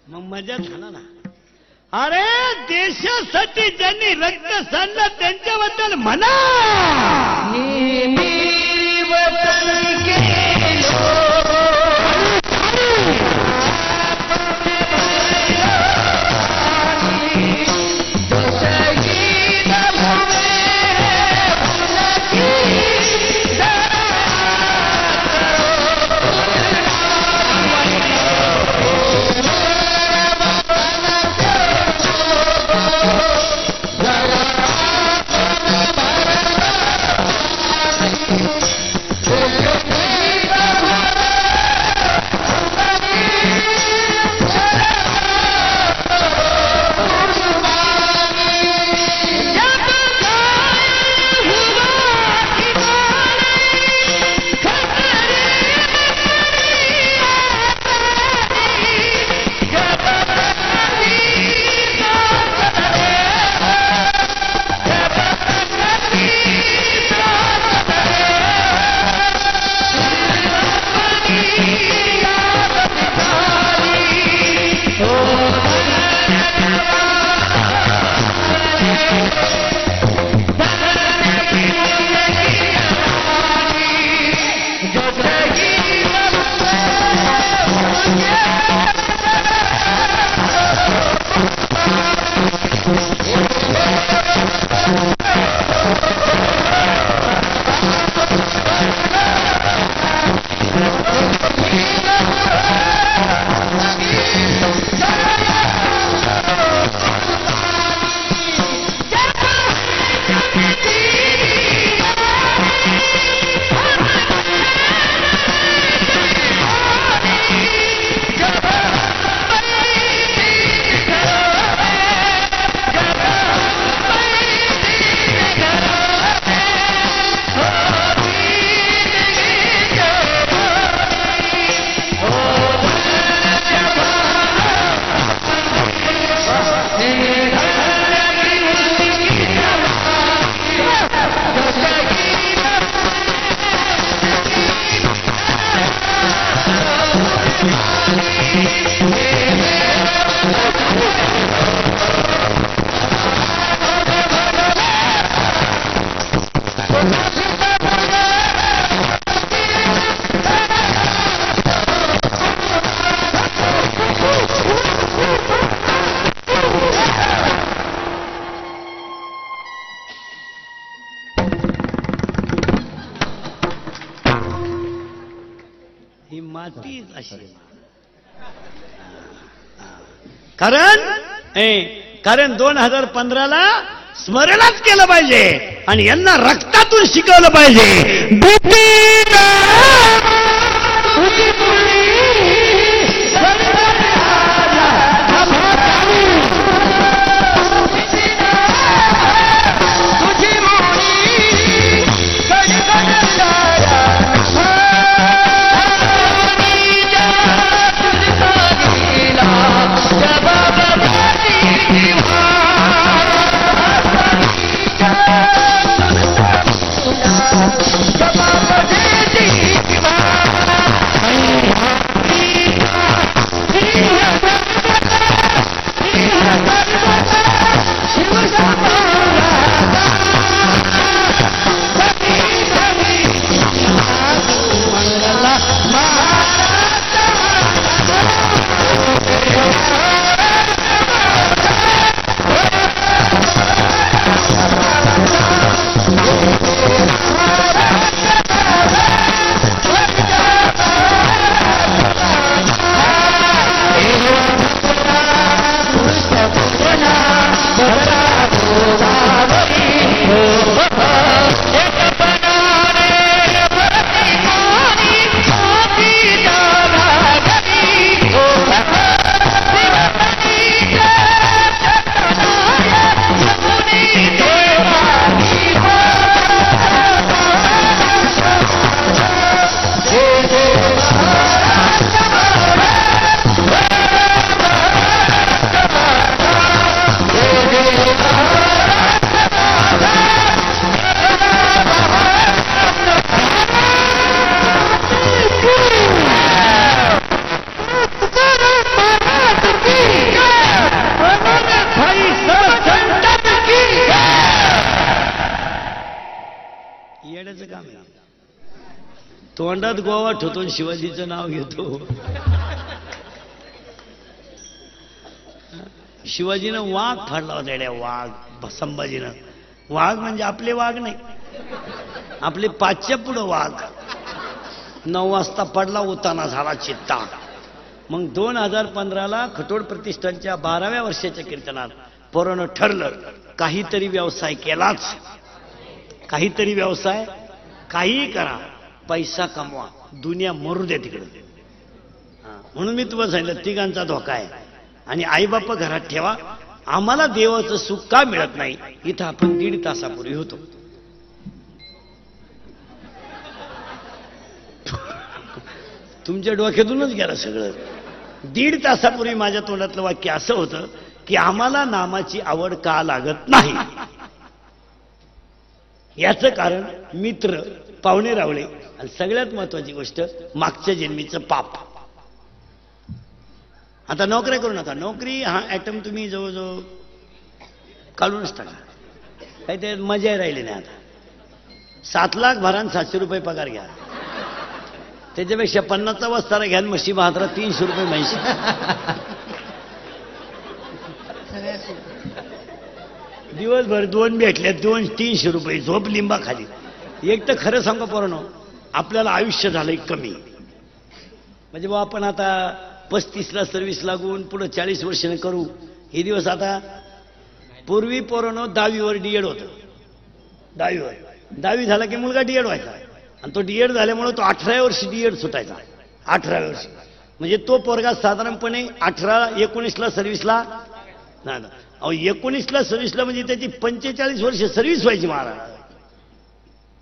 मग मजा झाला ना. अरे देशासाठी ज्यांनी रक्त सांडलं त्यांच्याबद्दल म्हणा. वतन के लोग ही मातीच अशी. कारण 2015ला स्मरणच केलं पाहिजे आणि यांना रक्तातून शिकवलं पाहिजे. येण्याचं काम आहे. तोंडात गोवा ठेवतो शिवाजीचं नाव घेतो. शिवाजीनं वाघ फाडला होता येड्या, वाघ संभाजीनं. वाघ म्हणजे आपले वाघ नाही, आपले पाचच्या पुढं वाघ. 9 वाजता पडला, उताना झाला चित्ता. मग 2015ला खटोड प्रतिष्ठानच्या 12व्या वर्षाच्या कीर्तनात पोरानं ठरलं काहीतरी व्यवसाय केलाच. काहीतरी व्यवसाय, काहीही करा, पैसा कमवा, दुनिया मरू द्या तिकडे. म्हणून मी तुम्हाला सांगितलं तिघांचा धोका आहे. आणि आईबाप घरात ठेवा. आम्हाला देवाचं सुख का मिळत नाही? इथं आपण 1.5 तासापूर्वी होतो. तुमच्या डोक्यातूनच गेलं सगळं. 1.5 तासापूर्वी माझ्या तोंडातलं वाक्य असं होतं की आम्हाला नामाची आवड का लागत नाही. याचं कारण मित्र, पाहुणे रावळे आणि सगळ्यात महत्वाची गोष्ट मागच्या जन्मीचं पाप. आता नोकऱ्या करू नका. नोकरी हा ॲटम तुम्ही जवळजवळ काढूनच टाका. काही ते मजा राहिली नाही. आता 7 लाख भरा, 700 रुपये पगार घ्या. त्याच्यापेक्षा 50चा वस्तारा घ्या, म्हशी बहादरा 300 रुपये म्हशी. दिवसभर 2 भेटल्या, 200-300 रुपये, झोप लिंबा खाली. एक तर खरं सांगा पोरांनो, आपल्याला आयुष्य झालंय कमी. म्हणजे बा आपण आता 35ला सर्व्हिस लागून पुढे 40 वर्षाने करू हे दिवस. आता पूर्वी पोरांनो 10वीवर डीएड होतं. 10वी झाला की मुलगा डीएड व्हायचा. आणि तो डीएड झाल्यामुळे तो 18व्या वर्षी डीएड सुटायचा. 18व्या वर्षी म्हणजे तो पोरगा साधारणपणे 18-19ला सर्व्हिसला. नाही 19ला सर्व्हिसला म्हणजे त्याची 45 वर्ष सर्व्हिस व्हायची महाराज.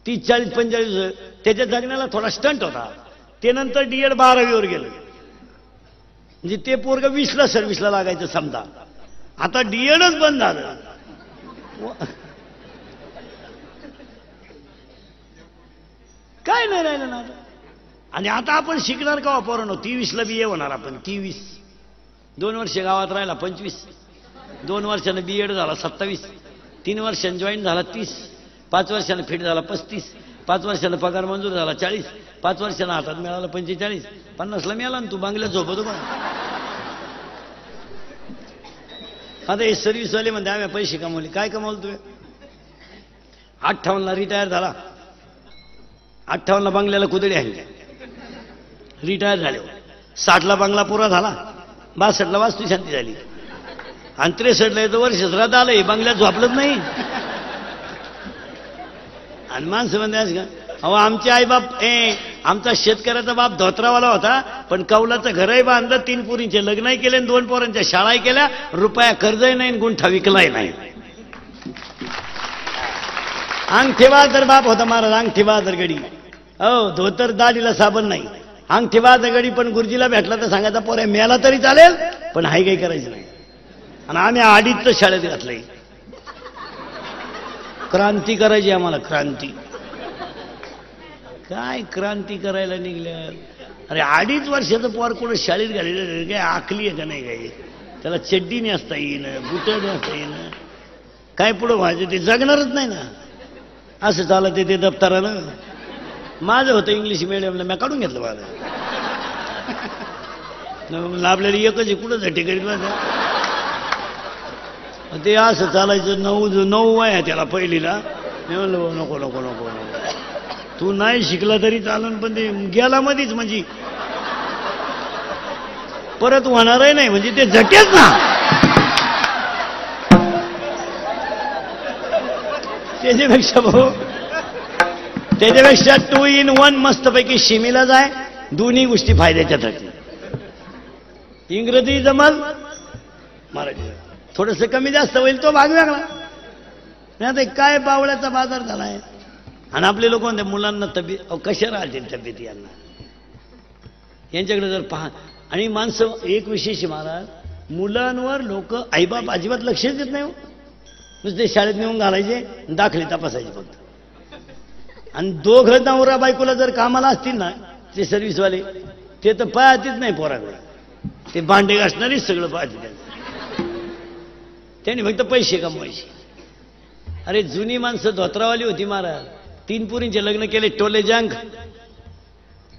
30-40-45. त्याच्या जगण्याला थोडा स्टंट होता. ते नंतर डीएड 12वीवर गेलं. म्हणजे ते पोरग 20ला सर्व्हिसला लागायचं समजा. आता डीएडच बंद झालं. काय नाही राहिलं ना. आणि आता आपण शिकणार का पोरांनो? 23ला BA होणार आपण. 23. 2 वर्ष गावात राहिला 25. 2 वर्षानं BEd झाला 27. 3 वर्षांनी जॉईन झाला 30. 5 वर्षानं फिट झाला 35, 5 वर्षानं पगार मंजूर झाला 40, 5 वर्षानं हातात मिळाला 45, 50ला मिळाला ना तू बांगल्यात झोपतो का? आता हे सर्व्हिसवाले म्हणते आम्ही पैसे कमवले. काय कमवलं तुम्ही? 58ला रिटायर झाला, 58ला बंगल्याला कुदडी आणली, रिटायर झाले. 60ला बंगला पुरा झाला, 62ला वास्तू शांती झाली, आणि 63ला येतं वर्ष श्राद्ध आलंय, बंगल्यात झोपलंच नाही. आणि माणसं म्हणते का अहो आमचे आईबाप आमचा शेतकऱ्याचा बाप धोत्रावाला होता, पण कौलाचं घरही बांधलं, 3 पोरींचे लग्नही केले, 2 पोरांच्या शाळाही केल्या, रुपया कर्जही नाही, गुंठा विकलाही नाही. अंगठी बहादर बाप होता महाराज, अंगठी बहादर गडी. हो, धोतर दाढीला साबण नाही, अंगठी बहादर गडी. पण गुरुजीला भेटला तर सांगायचा पोऱ्या मेला तरी चालेल, पण हाय काही करायचं नाही. आणि आम्ही अडीच शाळेत घातलंय. क्रांती करायची आम्हाला, क्रांती. काय क्रांती करायला निघल्या? अरे 2.5 वर्षाचं पोर कोण शाळेत घालेलं काय आखली आहे का नाही? काय त्याला चड्डी नेसता येईन, बुट नेसता येईन, काय पुढं व्हायचं ते जगणारच नाही ना. असं चालत ते दप्तरानं. माझं होतं इंग्लिश मिडियमला, मी काढून घेतलं मला. आपल्याला एकच आहे, कुठं झटी करीत माझं ते असं चालायचं. 9 वय आहे त्याला पहिलीला. मी म्हणलं नको नको नको नको, तू नाही शिकला तरी चालन, पण ते गेला मधीच म्हणजे परत होणारही नाही, म्हणजे ते झटेच ना. त्याच्यापेक्षा भाऊ, त्याच्यापेक्षा 2 in 1 मस्तपैकी शिमीला जाय, दोन्ही गोष्टी फायद्याच्या ठरतील. इंग्रजी जमल, मराठी थोडंसं कमी जास्त होईल, तो भाग वेगळा. नाही काय बावळ्याचा बाजार झालाय. आणि आपले लोक म्हणते मुलांना तब्येत, कशा राहतील तब्येत यांना, यांच्याकडे जर पहा. आणि माणसं एक विशेष महाराज, मुलांवर लोक आईबाप अजिबात लक्षच देत नाही. नुसते शाळेत नेऊन घालायचे, दाखले तपासायचे फक्त. आणि दोघं नवरा बायकोला जर कामाला असतील ना ते सर्व्हिसवाले, ते तर पाहतीच नाही पोराकडे, ते भांडे घासणारीच सगळं पाहते. त्यांनी फक्त पैसे कमवायचे. अरे जुनी माणसं धोत्रावाली होती महाराज, 3 पोरींचे लग्न केले, टोले जंग,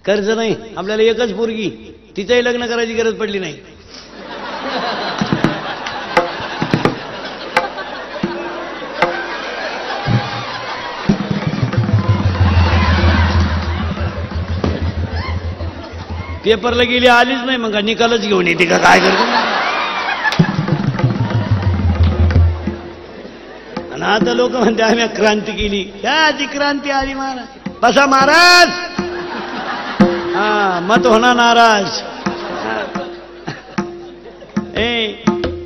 कर्ज नाही. आपल्याला एकच पोरगी, तिचंही लग्न करायची गरज पडली नाही. पेपरला गेली, आलीच नाही, मग निकालच घेऊन येते का काय करतो. आणि आता लोक म्हणते आम्ही क्रांती केली. काय ती क्रांती आली महाराज? बसा महाराज, हा मत होणार नाराज.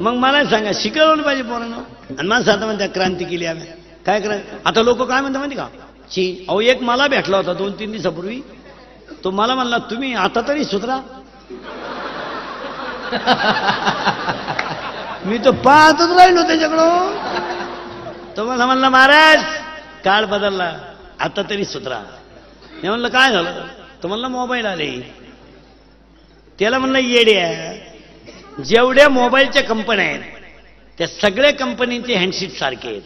मग मला सांगा, शिकवलं पाहिजे पोरांना. आणि माणसं आता म्हणते क्रांती केली आम्ही. काय करायचं आता? लोक काय म्हणतात माहिती का? अहो एक मला भेटला होता 2-3 दिवसापूर्वी, तो मला म्हणला तुम्ही आता तरी सुधरा. मी तो पाहतच राहिलो त्याच्याकडं. तो मला म्हणला महाराज काळ बदलला, आता तरी सुधरा. मी म्हणलं काय झालं? तो म्हणला मोबाईल आले. त्याला म्हणलं येड्या, जेवढ्या मोबाईलच्या कंपन्या आहेत त्या सगळ्या कंपनीचे हँडशीट सारखे आहेत,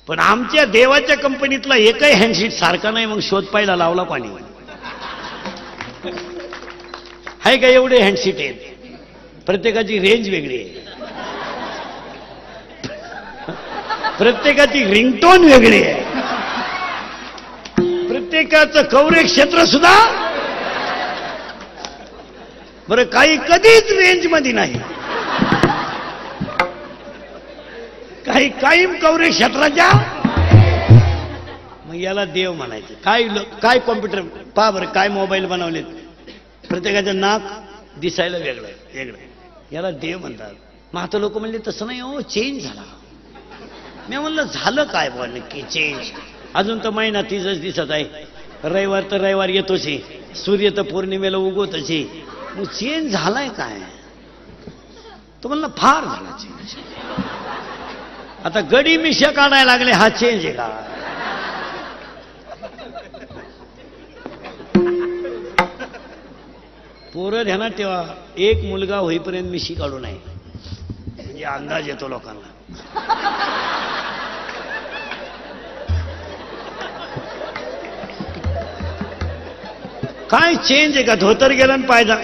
पण आमच्या देवाच्या कंपनीतला एकही हँडशीट सारखा नाही. मग शोध पाहिला लावला पाणी. आहे का? एवढे हँडशीट आहेत, प्रत्येकाची रेंज वेगळी आहे, प्रत्येकाची रिंगटोन वेगळी आहे, प्रत्येकाचं कव्हरेज क्षेत्र सुद्धा बरं काही कधीच रेंज मध्ये नाही, काही कायम कव्हरेज क्षेत्राच्या. मग याला देव म्हणायचं. काय कॉम्प्युटर पहा बरं, काय मोबाईल बनवलेत, प्रत्येकाचं नाक दिसायला वेगळं वेगळं, याला देव म्हणतात. मग आता लोक म्हणले तसं नाही हो, चेंज झाला. मी म्हणलं झालं काय बुवा नक्की चेंज? अजून तर महिना तीच दिसत आहे, रविवार तर रविवार येतोच आहे, सूर्य तर पौर्णिमेला उगवतच आहे. मग चेंज झालाय काय? तो म्हणला फार झाला चेंज. आता गडी मिशा काढायला लागले, हा चेंज आहे का? पोरं ध्यानात ठेवा, एक मुलगा होईपर्यंत मिशी काढू नये, म्हणजे अंदाज येतो लोकांना. काय चेंज आहे का? धोतर गेलं आणि पायजामा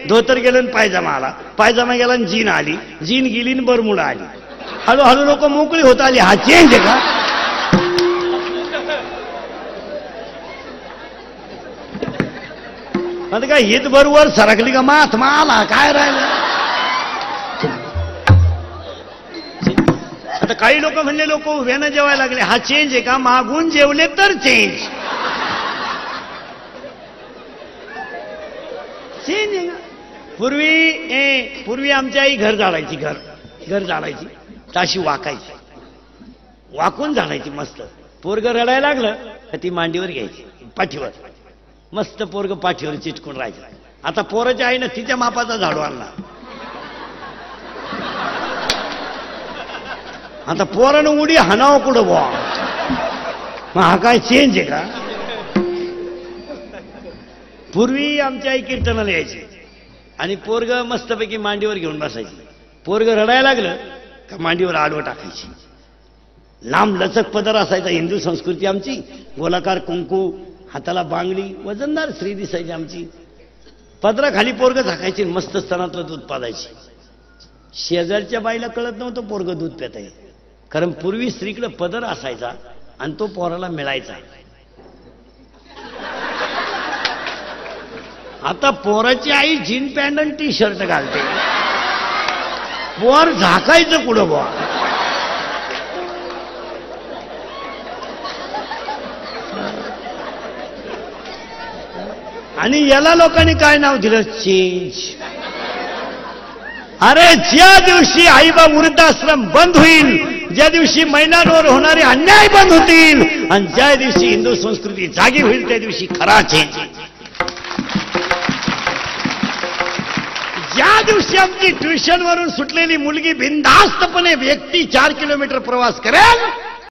धोतर गेलं आणि पायजामा आला, पायजामा गेला आणि जीन आली, जीन गेली आणि बरमुडा आली, हळूहळू लोक मोकळी होत आली. हा चेंज आहे का? आता काय हित बरोबर सरकली का महात्मा आला, काय राहिलं? आता काही लोक म्हणले लोक उभ्यानं जेवायला लागले, हा चेंज आहे का? मागून जेवले तर चेंज. चेंज आहे का? पूर्वी आमची आई घर जाळायची, घर जाळायची, ताशी वाकायची, वाकून जाळायची मस्त. पोरग रडायला लागलं तर ती मांडीवर घ्यायची, पाठीवर मस्त पोरग पाठीवर चिटकून राहायचं. आता पोराच्या आईनं तिच्या मापाचा झाडू आणला. आता पोरानं उडी हाणावं कुठं बुवा? मग हा काय चेंज आहे का? पूर्वी आमची आई कीर्तनाला यायची आणि पोरग मस्तपैकी मांडीवर घेऊन बसायची. पोरग रडायला लागलं का मांडीवर आडवं टाकायची. लांब लचक पदर असायचा, हिंदू संस्कृती आमची. गोलाकार कुंकू, हाताला बांगडी, वजनदार स्त्री दिसायची आमची. पदराखाली पोरग झाकायची, मस्त स्तनातलं दूध पाजायची. शेजारच्या बाईला कळत नव्हतं पोरग दूध पित आहे, कारण पूर्वी स्त्रीकडे पदर असायचा आणि तो पोराला मिळायचा. आता पोराची आई जीन पॅन्ट आणि टी शर्ट घालते, पोर झाकायचं कुठं बुवा? आणि याला लोकांनी काय नाव दिलं? चेंज. अरे ज्या दिवशी आईबा वृद्धाश्रम बंद होईल, ज्या दिवशी महिलांवर होणारे अन्याय बंद होतील आणि ज्या दिवशी हिंदू संस्कृती जागी होईल त्या दिवशी खरा चेंज. ज्या दिवशी आमची ट्युशनवरून सुटलेली मुलगी बिनधास्तपणे व्यक्ती 4 किलोमीटर प्रवास करेल